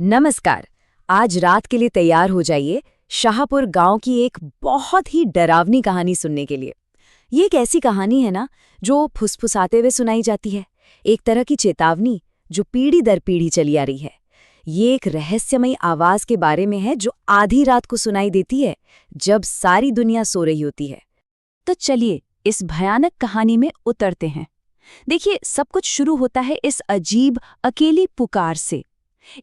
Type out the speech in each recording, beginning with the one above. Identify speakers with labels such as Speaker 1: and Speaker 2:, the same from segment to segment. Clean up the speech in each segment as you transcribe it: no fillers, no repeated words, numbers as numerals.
Speaker 1: नमस्कार। आज रात के लिए तैयार हो जाइए शाहपुर गांव की एक बहुत ही डरावनी कहानी सुनने के लिए। ये एक ऐसी कहानी है ना जो फुसफुसाते हुए सुनाई जाती है, एक तरह की चेतावनी जो पीढ़ी दर पीढ़ी चली आ रही है। ये एक रहस्यमयी आवाज के बारे में है जो आधी रात को सुनाई देती है जब सारी दुनिया सो रही होती है। तो चलिए इस भयानक कहानी में उतरते हैं। देखिए, सब कुछ शुरू होता है इस अजीब अकेली पुकार से।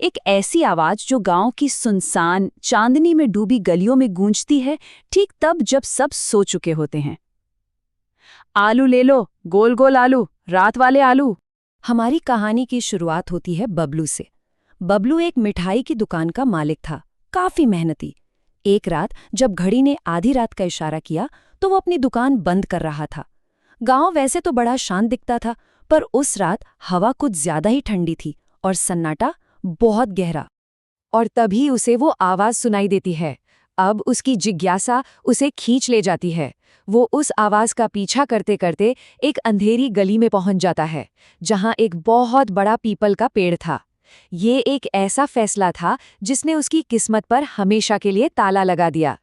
Speaker 1: एक ऐसी आवाज जो गांव की सुनसान चांदनी में डूबी गलियों में गूंजती है, ठीक तब जब सब सो चुके होते हैं। आलू ले लो, गोल गोल आलू, रात वाले आलू। हमारी कहानी की शुरुआत होती है बबलू से। बबलू एक मिठाई की दुकान का मालिक था, काफी मेहनती। एक रात जब घड़ी ने आधी रात का इशारा किया तो वो अपनी दुकान बंद कर रहा था। गांव वैसे तो बड़ा शांत दिखता था, पर उस रात हवा कुछ ज्यादा ही ठंडी थी और सन्नाटा बहुत गहरा। और तभी उसे वो आवाज सुनाई देती है। अब उसकी जिज्ञासा उसे खींच ले जाती है। वो उस आवाज का पीछा करते करते एक अंधेरी गली में पहुंच जाता है, जहां एक बहुत बड़ा पीपल का पेड़ था। ये एक ऐसा फैसला था जिसने उसकी किस्मत पर हमेशा के लिए ताला लगा दिया।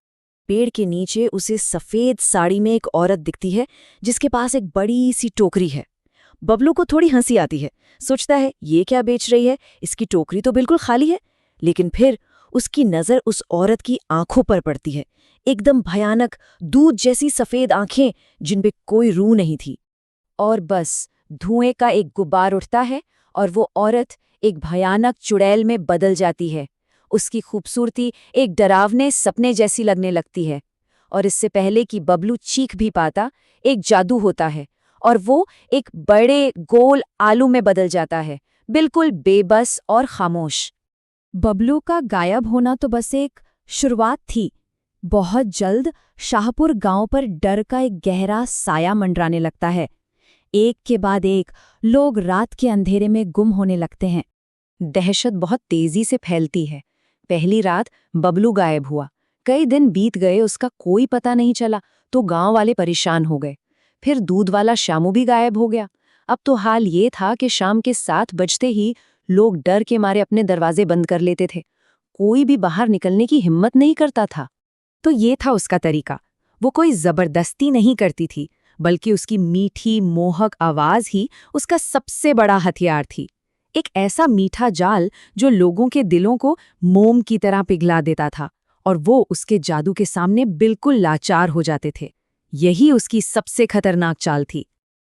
Speaker 1: पेड़ के नीचे उसे सफेद साड़ी में एक औरत दिखती है जिसके पास एक बड़ी सी टोकरी है। बबलू को थोड़ी हंसी आती है, सोचता है ये क्या बेच रही है, इसकी टोकरी तो बिल्कुल खाली है। लेकिन फिर उसकी नज़र उस औरत की आंखों पर पड़ती है, एकदम भयानक दूध जैसी सफ़ेद आंखें जिन पे कोई रूह नहीं थी। और बस धुएं का एक गुब्बार उठता है और वो औरत एक भयानक चुड़ैल में बदल जाती है। उसकी खूबसूरती एक डरावने सपने जैसी लगने लगती है। और इससे पहले कि बबलू चीख भी पाता, एक जादू होता है और वो एक बड़े गोल आलू में बदल जाता है, बिल्कुल बेबस और खामोश। बबलू का गायब होना तो बस एक शुरुआत थी। बहुत जल्द शाहपुर गांव पर डर का एक गहरा साया मंडराने लगता है। एक के बाद एक लोग रात के अंधेरे में गुम होने लगते हैं। दहशत बहुत तेजी से फैलती है। पहली रात बबलू गायब हुआ, कई दिन बीत गए, उसका कोई पता नहीं चला, तो गांव वाले परेशान हो गए। फिर दूध वाला शामू भी गायब हो गया। अब तो हाल ये था कि शाम के 7 बजते ही लोग डर के मारे अपने दरवाजे बंद कर लेते थे। कोई भी बाहर निकलने की हिम्मत नहीं करता था। तो ये था उसका तरीका। वो कोई जबरदस्ती नहीं करती थी, बल्कि उसकी मीठी मोहक आवाज ही उसका सबसे बड़ा हथियार थी। एक ऐसा मीठा जाल जो लोगों के दिलों को मोम की तरह पिघला देता था, और वो उसके जादू के सामने बिल्कुल लाचार हो जाते थे। यही उसकी सबसे खतरनाक चाल थी।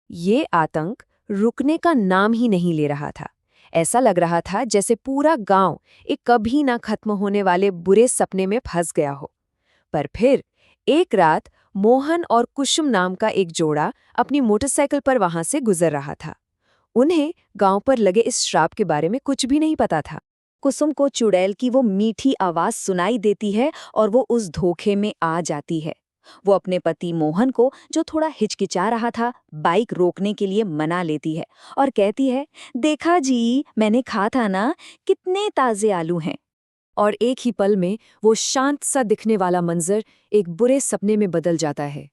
Speaker 1: ये आतंक रुकने का नाम ही नहीं ले रहा था। ऐसा लग रहा था जैसे पूरा गांव एक कभी ना खत्म होने वाले बुरे सपने में फंस गया हो। पर फिर एक रात मोहन और कुसुम नाम का एक जोड़ा अपनी मोटरसाइकिल पर वहां से गुजर रहा था। उन्हें गांव पर लगे इस श्राप के बारे में कुछ भी नहीं पता था। कुसुम को चुड़ैल की वो मीठी आवाज सुनाई देती है और वो उस धोखे में आ जाती है। वो अपने पति मोहन को, जो थोड़ा हिचकिचा रहा था, बाइक रोकने के लिए मना लेती है और कहती है, देखा जी, मैंने कहा था ना, कितने ताजे आलू हैं। और एक ही पल में वो शांत सा दिखने वाला मंजर एक बुरे सपने में बदल जाता है।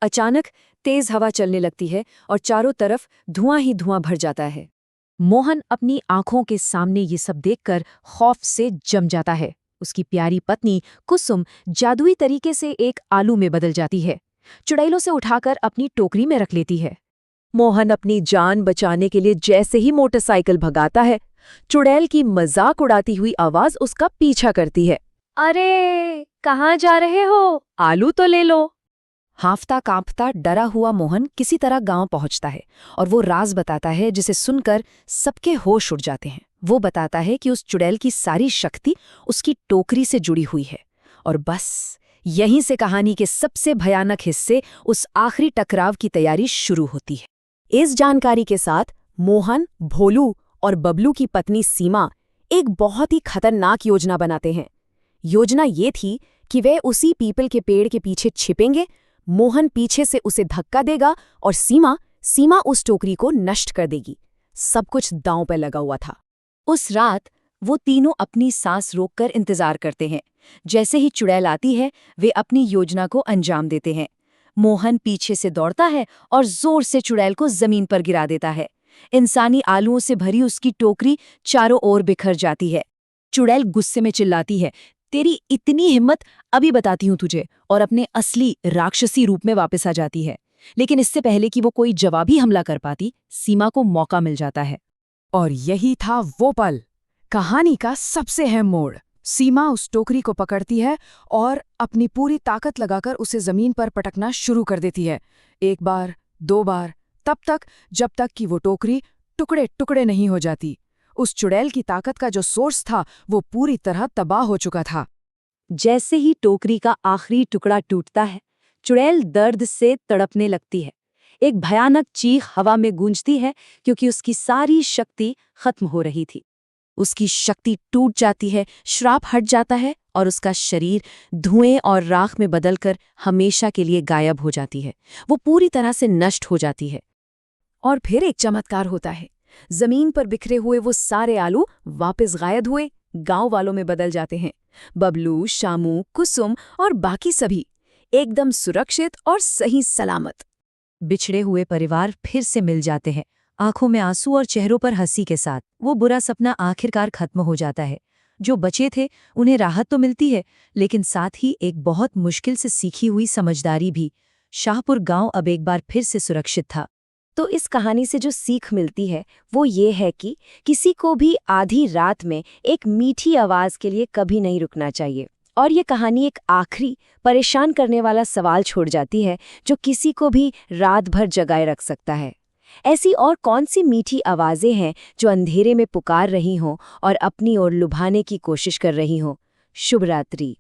Speaker 1: अचानक तेज हवा चलने लगती है और चारों तरफ धुआं ही धुआं भर जाता है। मोहन अपनी आंखों के सामने ये सब देखकर खौफ से जम जाता है। उसकी प्यारी पत्नी कुसुम जादुई तरीके से एक आलू में बदल जाती है, चुड़ैलों से उठाकर अपनी टोकरी में रख लेती है। मोहन अपनी जान बचाने के लिए जैसे ही मोटरसाइकिल भगाता है, चुड़ैल की मजाक उड़ाती हुई आवाज उसका पीछा करती है। अरे, कहाँ जा रहे हो? आलू तो ले लो। हांफता कांपता डरा हुआ मोहन किसी तरह गांव पहुंचता है और वो राज बताता है जिसे सुनकर सबके होश उड़ जाते हैं। वो बताता है कि उस चुड़ैल की सारी शक्ति उसकी टोकरी से जुड़ी हुई है। और बस यहीं से कहानी के सबसे भयानक हिस्से, उस आखिरी टकराव की तैयारी शुरू होती है। इस जानकारी के साथ मोहन, भोलू और बबलू की पत्नी सीमा एक बहुत ही खतरनाक योजना बनाते हैं। योजना ये थी कि वे उसी पीपल के पेड़ के पीछे छिपेंगे। मोहन पीछे से उसे धक्का देगा और सीमा उस टोकरी को नष्ट कर देगी। सब कुछ दांव पर लगा हुआ था। उस रात वो तीनों अपनी सांस रोककर इंतजार करते हैं। जैसे ही चुड़ैल आती है, वे अपनी योजना को अंजाम देते हैं। मोहन पीछे से दौड़ता है और जोर से चुड़ैल को जमीन पर गिरा देता है। इंसानी आलुओं से भरी उसकी टोकरी चारों ओर बिखर जाती है।
Speaker 2: चुड़ैल गुस्से में चिल्लाती है, तेरी इतनी हिम्मत, अभी बताती हूँ तुझे, और अपने असली राक्षसी रूप में वापस आ जाती है। लेकिन इससे पहले कि वो कोई जवाबी हमला कर पाती, सीमा को मौका मिल जाता है।
Speaker 3: और यही था वो पल, कहानी का सबसे अहम मोड़। सीमा उस टोकरी को पकड़ती है और अपनी पूरी ताकत लगाकर उसे जमीन पर पटकना शुरू कर देती है। एक बार, 2 बार, तब तक जब तक कि वो टोकरी टुकड़े टुकड़े नहीं हो जाती। उस चुड़ैल की ताकत का जो सोर्स था वो पूरी तरह तबाह हो चुका था।
Speaker 2: जैसे ही टोकरी का आखिरी टुकड़ा टूटता है, चुड़ैल दर्द से तड़पने लगती है। एक भयानक चीख हवा में गूंजती है क्योंकि उसकी सारी शक्ति खत्म हो रही थी। उसकी शक्ति टूट जाती है, श्राप हट जाता है और उसका शरीर धुएं और राख में बदलकर हमेशा के लिए गायब हो जाती है। वो पूरी तरह से नष्ट हो जाती है।
Speaker 1: और फिर एक चमत्कार होता है। जमीन पर बिखरे हुए वो सारे आलू वापस गायब हुए गांव वालों में बदल जाते हैं। बबलू, शामू, कुसुम और बाकी सभी एकदम सुरक्षित और सही सलामत।
Speaker 2: बिछड़े हुए परिवार फिर से मिल जाते हैं, आंखों में आंसू और चेहरों पर हंसी के साथ। वो बुरा सपना आखिरकार खत्म हो जाता है। जो बचे थे उन्हें राहत तो मिलती है, लेकिन साथ ही एक बहुत मुश्किल से सीखी हुई समझदारी भी। शाहपुर गांव अब एक बार फिर से सुरक्षित था।
Speaker 1: तो इस कहानी से जो सीख मिलती है वो ये है कि किसी को भी आधी रात में एक मीठी आवाज के लिए कभी नहीं रुकना चाहिए। और ये कहानी एक आखिरी परेशान करने वाला सवाल छोड़ जाती है जो किसी को भी रात भर जगाए रख सकता है। ऐसी और कौन सी मीठी आवाजें हैं जो अंधेरे में पुकार रही हों और अपनी ओर लुभाने की कोशिश कर रही हों? शुभ रात्रि।